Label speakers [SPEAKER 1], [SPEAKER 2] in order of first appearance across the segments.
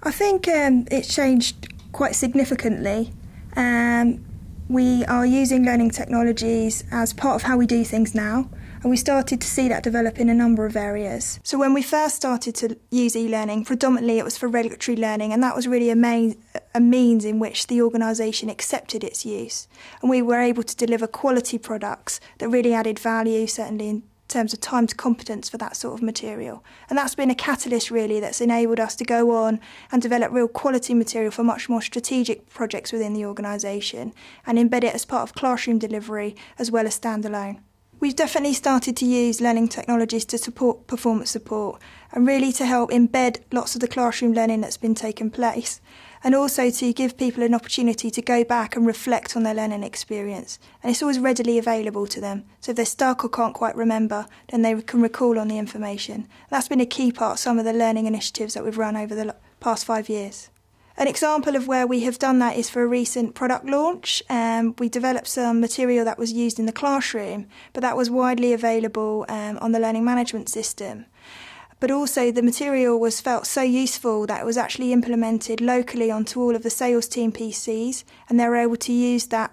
[SPEAKER 1] I think it's changed quite significantly. We are using learning technologies as part of how we do things now, and we started to see that develop in a number of areas. So when we first started to use e-learning, predominantly it was for regulatory learning, and that was really a means in which the organisation accepted its use. And we were able to deliver quality products that really added value, certainly in terms of time to competence for that sort of material. And that's been a catalyst really that's enabled us to go on and develop real quality material for much more strategic projects within the organisation and embed it as part of classroom delivery as well as standalone. We've definitely started to use learning technologies to support performance support and really to help embed lots of the classroom learning that's been taking place, and also to give people an opportunity to go back and reflect on their learning experience. And it's always readily available to them, so if they're stuck or can't quite remember, then they can recall on the information. That's been a key part of some of the learning initiatives that we've run over the past 5 years. An example of where we have done that is for a recent product launch. We developed some material that was used in the classroom, but that was widely available on the learning management system. But also the material was felt so useful that it was actually implemented locally onto all of the sales team PCs, and they were able to use that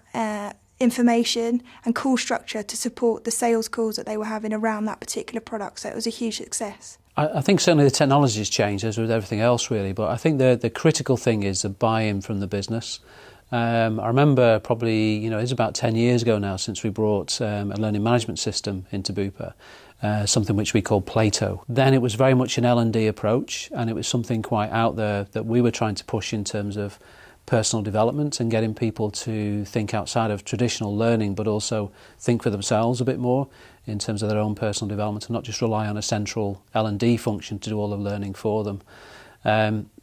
[SPEAKER 1] information and call structure to support the sales calls that they were having around that particular product. So it was a huge success.
[SPEAKER 2] I think certainly the technology has changed, as with everything else really, but I think the critical thing is the buy-in from the business. I remember probably, it's about 10 years ago now since we brought a learning management system into Bupa, something which we call Plato. Then it was very much an L&D approach, and it was something quite out there that we were trying to push in terms of personal development and getting people to think outside of traditional learning, but also think for themselves a bit more in terms of their own personal development and not just rely on a central L&D function to do all the learning for them.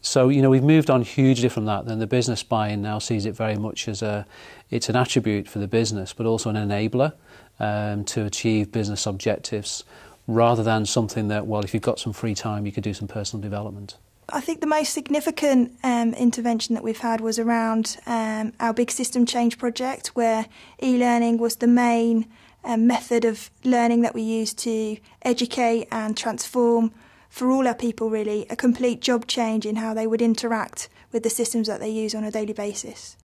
[SPEAKER 2] So we've moved on hugely from that. Then the business buy-in now sees it very much as it's an attribute for the business, but also an enabler to achieve business objectives, rather than something that, well, if you've got some free time, you could do some personal development.
[SPEAKER 1] I think the most significant intervention that we've had was around our big system change project, where e-learning was the main method of learning that we used to educate and transform for all our people, really, a complete job change in how they would interact with the systems that they use on a daily basis.